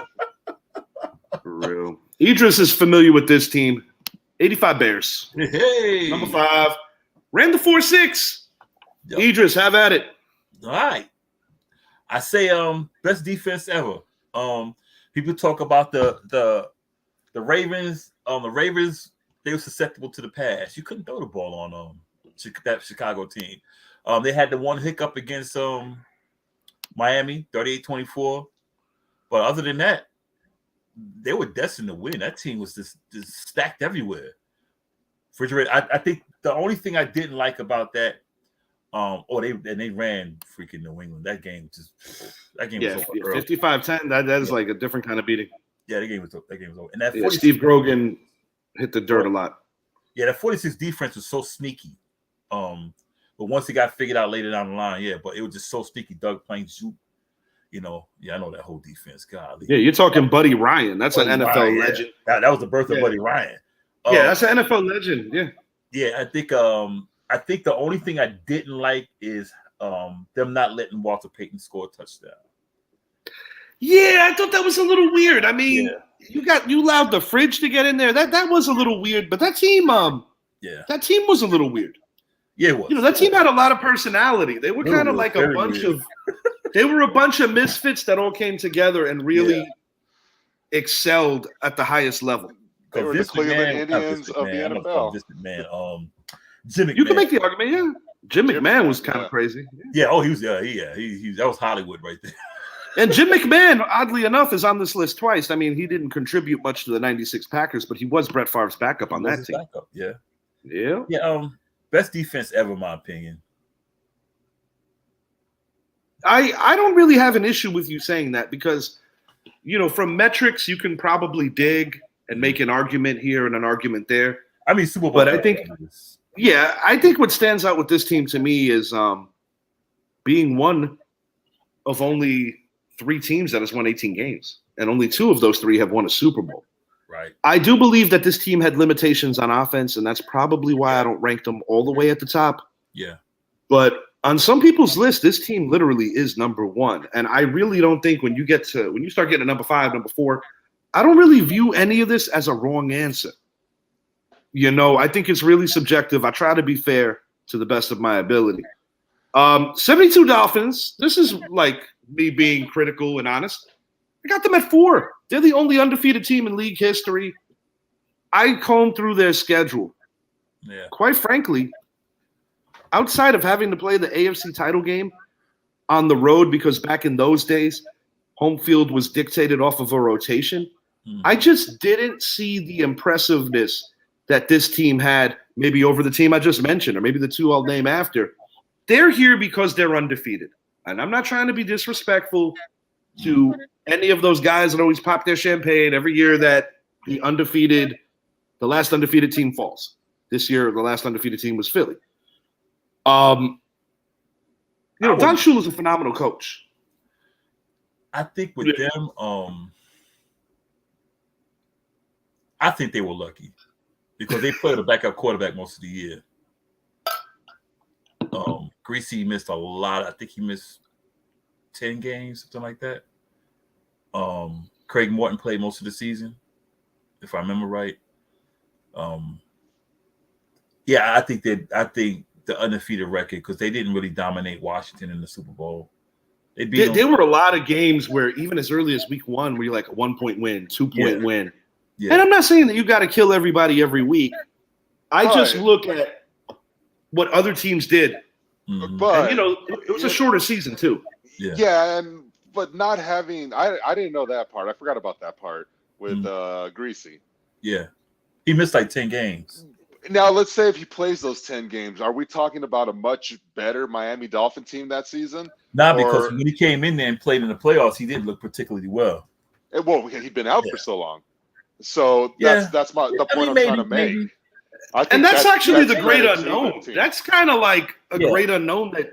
For real. Idris is familiar with this team. 85 Bears. Hey. Number 5. Ran the 4-6. Yep. Idris, have at it. All right. I say best defense ever. People talk about the Ravens. The Ravens, they were susceptible to the pass. You couldn't throw the ball on that Chicago team. They had the one hiccup against Miami, 38-24. But other than that, they were destined to win. That team was just stacked everywhere. I think the only thing I didn't like about that, they ran freaking New England. That game was over. 55-10. That is like a different kind of beating. Yeah, that game was over. And that Steve Grogan hit the dirt a lot. Yeah, that 46 defense was so sneaky. But once it got figured out later down the line, but it was just so sneaky. Doug playing Zoop. I know that whole defense. Golly. Yeah, you're talking Buddy Ryan. That's an NFL legend. Yeah. That was the birth of Buddy Ryan. That's an NFL legend. Yeah. Yeah, I think the only thing I didn't like is them not letting Walter Payton score a touchdown. Yeah, I thought that was a little weird. I mean, you allowed the fridge to get in there. That was a little weird, but that team that team was a little weird. Yeah, it was. You know, that team had a lot of personality. They were kind of like a bunch of they were a bunch of misfits that all came together and really excelled at the highest level. They were the Cleveland Indians of the NFL. Jim McMahon. You can make the argument, yeah. Jim McMahon was kind of crazy. Yeah, he was. That was Hollywood right there. And Jim McMahon, oddly enough, is on this list twice. I mean, he didn't contribute much to the '96 Packers, but he was Brett Favre's backup on that team. Backup, yeah. Yeah. Best defense ever, in my opinion. I don't really have an issue with you saying that because, you know, from metrics, you can probably dig and make an argument here and an argument there. I mean, Super Bowl. But I think what stands out with this team to me is being one of only 3 teams that has won 18 games. And only 2 of those 3 have won a Super Bowl. Right. I do believe that this team had limitations on offense, and that's probably why I don't rank them all the way at the top. Yeah. But on some people's list, this team literally is number 1. And I really don't think when you start getting a number 5, number 4, I don't really view any of this as a wrong answer. You know, I think it's really subjective. I try to be fair to the best of my ability. 72 Dolphins, this is like me being critical and honest. I got them at 4. They're the only undefeated team in league history. I combed through their schedule. Yeah. Quite frankly, outside of having to play the AFC title game on the road, because back in those days, home field was dictated off of a rotation, I just didn't see the impressiveness that this team had, maybe over the team I just mentioned, or maybe the 2 I'll name after. They're here because they're undefeated. And I'm not trying to be disrespectful to any of those guys that always pop their champagne every year that the last undefeated team falls. This year, the last undefeated team was Philly. Don Shula's a phenomenal coach. I think with them, I think they were lucky because they played a backup quarterback most of the year. Greasy missed a lot. I think he missed 10 games, something like that. Craig Morton played most of the season, if I remember right. I think the undefeated record, because they didn't really dominate Washington in the Super Bowl. There were a lot of games where even as early as week 1, where you're like a 1-point win, 2-point win. Yeah. And I'm not saying that you got to kill everybody every week. I just look at what other teams did. Mm-hmm. But and, it was a shorter season too. Yeah, but not having I didn't know that part. I forgot about that part with Greasy. Yeah. He missed like 10 games. Now, let's say if he plays those 10 games, are we talking about a much better Miami Dolphin team that season? Because when he came in there and played in the playoffs, he didn't look particularly well. Well, he'd been out for so long. So that's the point I'm trying to make. And that's actually the great unknown. That's kind of like a great unknown that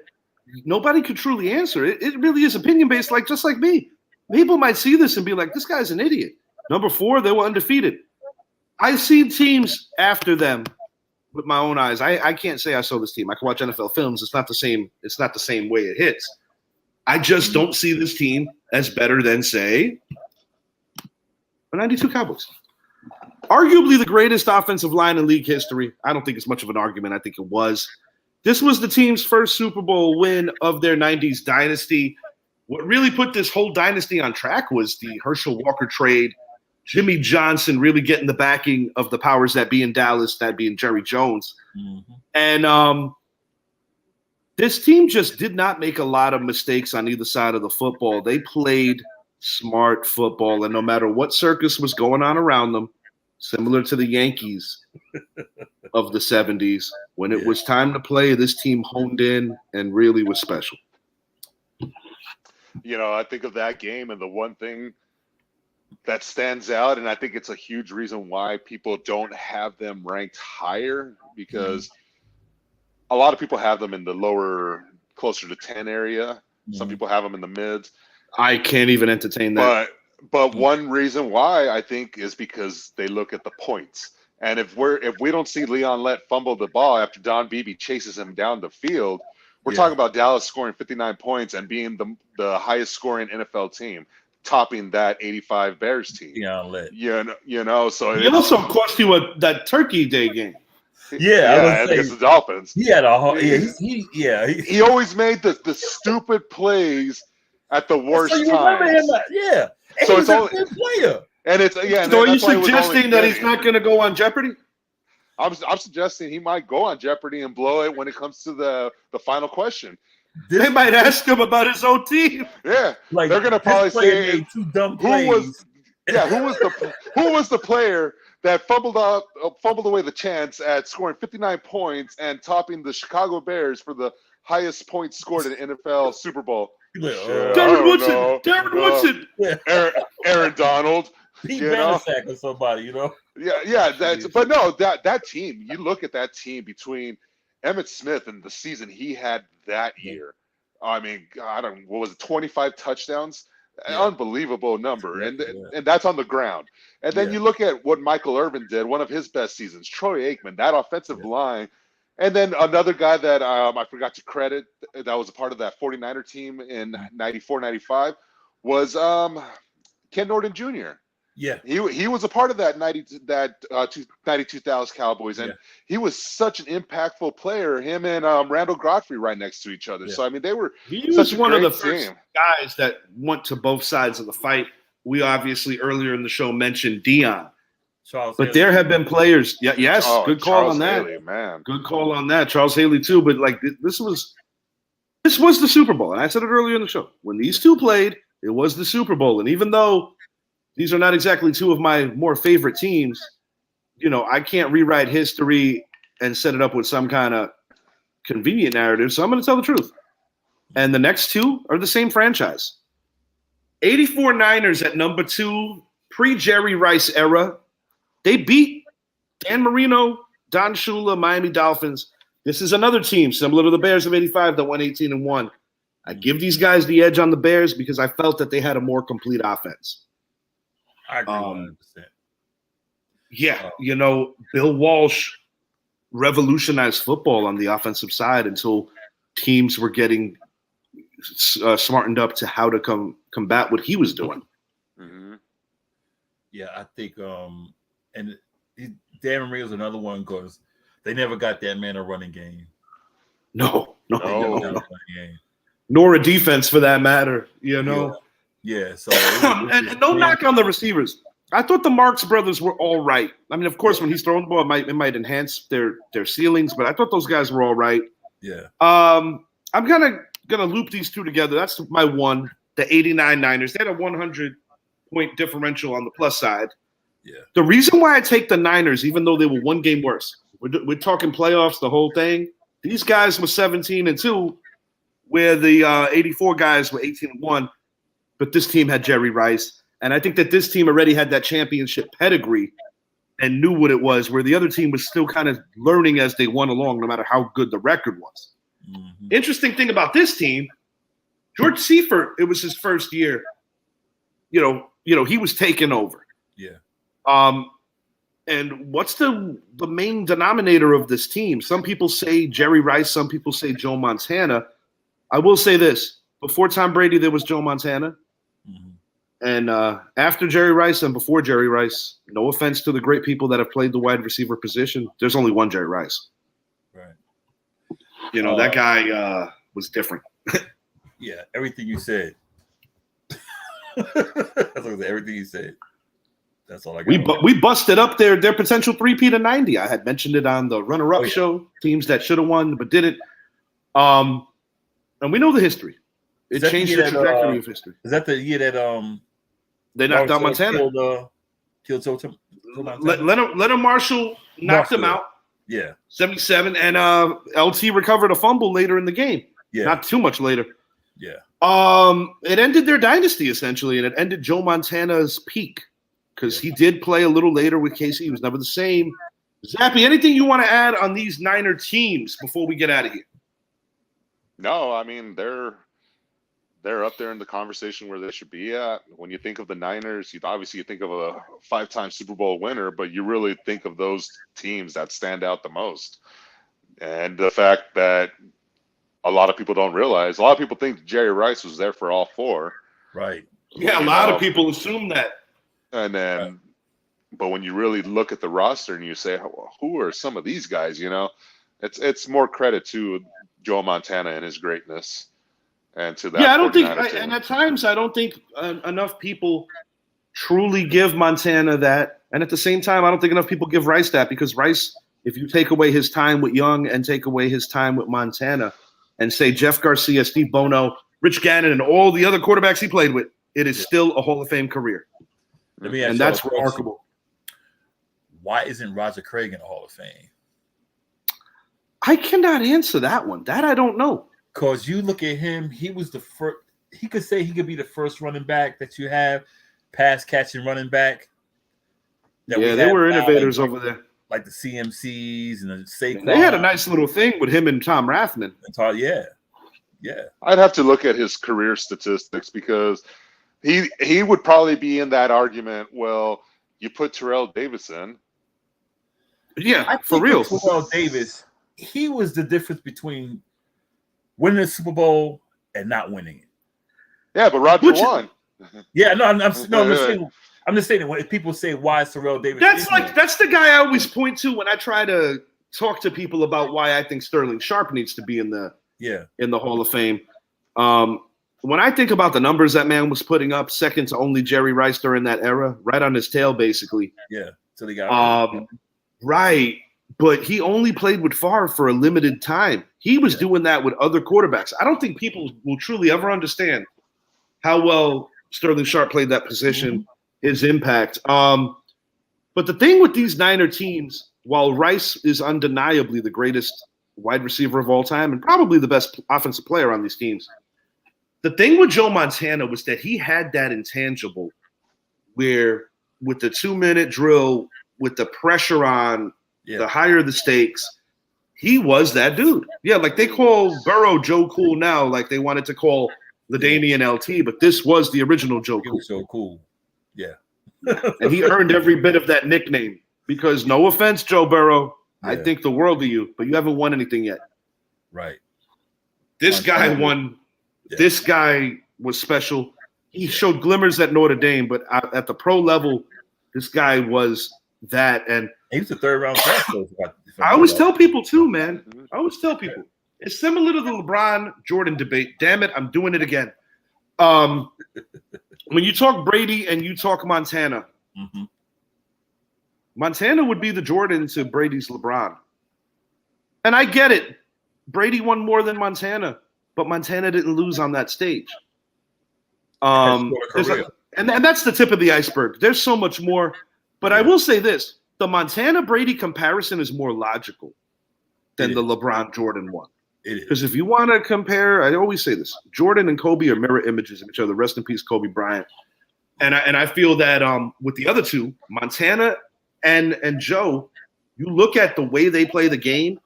nobody could truly answer. It really is opinion-based, just like me. People might see this and be like, this guy's an idiot. Number 4, they were undefeated. I see teams after them with my own eyes. I can't say I saw this team. I can watch NFL films. It's not the same. It's not the same way it hits. I just don't see this team as better than, say, the 92 Cowboys. Arguably the greatest offensive line in league history. I don't think it's much of an argument. I think it was. This was the team's first Super Bowl win of their 90s dynasty. What really put this whole dynasty on track was the Herschel Walker trade, Jimmy Johnson really getting the backing of the powers that be in Dallas, that being Jerry Jones. Mm-hmm. And this team just did not make a lot of mistakes on either side of the football. They played smart football, and no matter what circus was going on around them, similar to the Yankees of the 70s, when it was time to play, this team honed in and really was special. I think of that game, and the one thing that stands out, and I think it's a huge reason why people don't have them ranked higher, because a lot of people have them in the lower, closer to 10 area. Some people have them in the mids. I can't even entertain that. But one reason why, I think, is because they look at the points. And if we don't see Leon Lett fumble the ball after Don Beebe chases him down the field, we're talking about Dallas scoring 59 points and being the highest scoring NFL team, topping that 85 Bears team. Leon Lett. So it also cost you that Turkey Day game. I was gonna against say the Dolphins. he had a hard, He always made the stupid plays at the worst so you remember times. him, and So he it's was a only good player. and it's and So are you that's why he was only suggesting that he's getting- not going to go on Jeopardy? I'm suggesting he might go on Jeopardy and blow it when it comes to the final question. They might ask him about his own team. Yeah, Like they're gonna probably say made two dumb who plays. who was the player that fumbled away the chance at scoring 59 points and topping the Chicago Bears for the highest points scored in an NFL Super Bowl? Like, Darren Woodson. Aaron Donald. Pete you know? Banaszak or somebody, you know. Yeah. But no, that team. You look at that team between Emmitt Smith and the season he had that year. I mean, what was it? 25 touchdowns. Yeah. Unbelievable number, Yeah, and that's on the ground. And then you look at what Michael Irvin did, one of his best seasons. Troy Aikman, that offensive line, and then another guy that I forgot to credit that was a part of that 49er team in 94, 95 was Ken Norton Jr. Yeah, he was a part of that 92 Dallas Cowboys, and he was such an impactful player. Him and Randall Godfrey right next to each other. So I mean, they were. He was one of the first guys that went to both sides of the fight. We obviously earlier in the show mentioned Dion, but there have been players. Good call Charles on that. Haley, man. Good call on that, Charles Haley too. But like this was the Super Bowl, and I said it earlier in the show. When these two played, it was the Super Bowl, and even though these are not exactly two of my more favorite teams, you know, I can't rewrite history and set it up with some kind of convenient narrative. So I'm going to tell the truth. And the next two are the same franchise. 84 Niners at number 2, pre-Jerry Rice era. They beat Dan Marino, Don Shula, Miami Dolphins. This is another team similar to the Bears of 85 that went 18-1. I give these guys the edge on the Bears because I felt that they had a more complete offense. I agree 100%. Yeah, you know, Bill Walsh revolutionized football on the offensive side until teams were getting smartened up to how to combat what he was doing. Mm-hmm. Yeah, I think, and Dan Marino's another one because they never got that man a running game. No. Game. Nor a defense for that matter, you know. Yeah, so and no knock on the receivers. I thought the Marks brothers were all right. I mean, of course, when he's throwing the ball, it might enhance their ceilings, but I thought those guys were all right. Yeah. I'm gonna loop these two together. That's my one. The 89 Niners. They had a 100-point differential on the plus side. Yeah. The reason why I take the Niners, even though they were one game worse, we're talking playoffs, the whole thing. These guys were 17-2, where the 84 guys were 18-1. But this team had Jerry Rice. And I think that this team already had that championship pedigree and knew what it was, where the other team was still kind of learning as they went along, no matter how good the record was. Mm-hmm. Interesting thing about this team, George Seifert, it was his first year. You know, he was taking over. Yeah. And what's the main denominator of this team? Some people say Jerry Rice, some people say Joe Montana. I will say this. Before Tom Brady, there was Joe Montana. Mm-hmm. And after Jerry Rice and before Jerry Rice, no offense to the great people that have played the wide receiver position, there's only one Jerry Rice. Right. You know, that guy was different. Yeah, everything you said. Everything you said. That's all I got. We busted up their potential 3-peat of 90. I had mentioned it on the runner-up show, teams that should have won but didn't. And we know the history. It changed the trajectory of history. Is that the year that they knocked out Montana? Killed Montana? Leonard Marshall knocked him out. Yeah. 77, and LT recovered a fumble later in the game. Yeah. Not too much later. Yeah. It ended their dynasty essentially, and it ended Joe Montana's peak because he did play a little later with KC. He was never the same. Zappy, anything you want to add on these Niner teams before we get out of here? No, I mean they're up there in the conversation where they should be at. When you think of the Niners, you think of a 5-time Super Bowl winner, but you really think of those teams that stand out the most. And the fact that a lot of people don't realize, a lot of people think Jerry Rice was there for all 4. Right. Yeah, a lot of people assume that. And then But when you really look at the roster and you say, well, who are some of these guys? It's more credit to Joe Montana and his greatness, and to that. Yeah, I don't think, team. and at times I don't think enough people truly give Montana that, and at the same time, I don't think enough people give Rice that, because Rice, if you take away his time with Young and take away his time with Montana, and say Jeff Garcia, Steve Bono, Rich Gannon, and all the other quarterbacks he played with, it is still a Hall of Fame career. And that's remarkable. Why isn't Roger Craig in the Hall of Fame? I cannot answer that one. That I don't know. Because you look at him, he was the first. He could say he could be the first running back that you have, pass catching running back. Yeah, they were innovators over there. Like the CMCs and the Saquon. They had a nice little thing with him and Tom Rathman. Yeah. I'd have to look at his career statistics, because he would probably be in that argument. Well, you put Terrell Davis in. Yeah, for real. Terrell Davis, he was the difference between winning the Super Bowl and not winning it. Yeah, but Roger won. Yeah, I'm just saying when people say, why is Terrell Davis? That's the guy I always point to when I try to talk to people about why I think Sterling Sharp needs to be in the Hall of Fame. When I think about the numbers that man was putting up, second to only Jerry Rice during that era, right on his tail, basically. Yeah. So they got right. But he only played with Favre for a limited time. He was doing that with other quarterbacks. I don't think people will truly ever understand how well Sterling Sharp played that position, his impact. But the thing with these Niner teams, while Rice is undeniably the greatest wide receiver of all time and probably the best offensive player on these teams, the thing with Joe Montana was that he had that intangible where with the 2-minute drill, with the pressure on, the higher the stakes, he was that dude. Yeah, like they call Burrow Joe Cool now, like they wanted to call LaDainian LT, but this was the original Joe Cool. So cool. Yeah. And he earned every bit of that nickname because, no offense, Joe Burrow, I think the world of you, but you haven't won anything yet. Right. This guy won. Yeah. This guy was special. He showed glimmers at Notre Dame, but at the pro level, this guy was that. And he was the third-round draft. I always tell people too, man. I always tell people it's similar to the LeBron Jordan debate. Damn it, I'm doing it again. When you talk Brady and you talk Montana, Montana would be the Jordan to Brady's LeBron. And I get it. Brady won more than Montana, but Montana didn't lose on that stage. And that's the tip of the iceberg. There's so much more. But I will say this. The Montana-Brady comparison is more logical than the LeBron-Jordan one. Because if you want to compare, I always say this, Jordan and Kobe are mirror images of each other. Rest in peace, Kobe Bryant. And I feel that with the other two, Montana and Joe, you look at the way they play the game,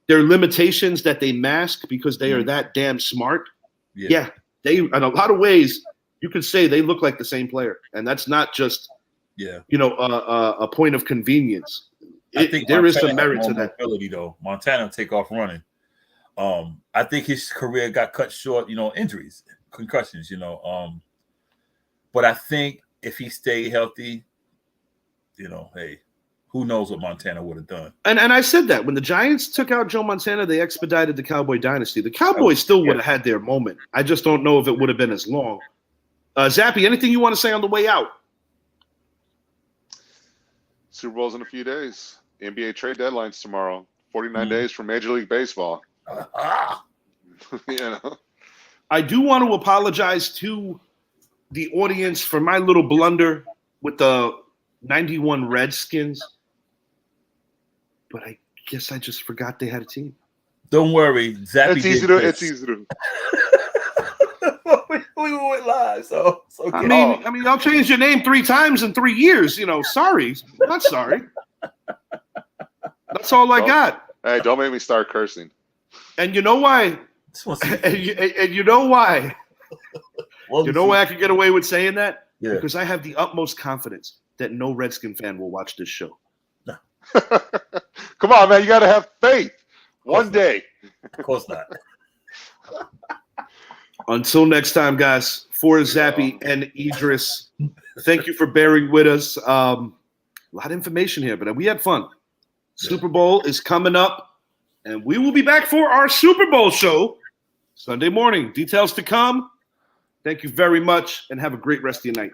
their limitations that they mask because they are that damn smart. Yeah, they in a lot of ways, you could say they look like the same player. And that's not just a point of convenience. I think there is some merit to that. Ability, though. Montana take off running. I think his career got cut short, injuries, concussions, But I think if he stayed healthy, hey, who knows what Montana would have done. And I said that when the Giants took out Joe Montana, they expedited the Cowboy dynasty. The Cowboys still would have had their moment. I just don't know if it would have been as long. Zappy, anything you want to say on the way out? Super Bowl's in a few days. NBA trade deadline's tomorrow. 49 days from Major League Baseball. I do want to apologize to the audience for my little blunder with the 91 Redskins. But I guess I just forgot they had a team. Don't worry. Zappy it's easy to. We went live, so I mean, y'all changed your name 3 times in 3 years. Sorry, not sorry. That's all I got. Hey, don't make me start cursing. And you know why? And you know why? You know why I could get away with saying that? Yeah. Because I have the utmost confidence that no Redskin fan will watch this show. Come on, man. You got to have faith. One day. Of course not. Until next time, guys, for Zappy and Idris, thank you for bearing with us. A lot of information here, but we had fun. Yeah. Super Bowl is coming up, and we will be back for our Super Bowl show Sunday morning. Details to come. Thank you very much, and have a great rest of your night.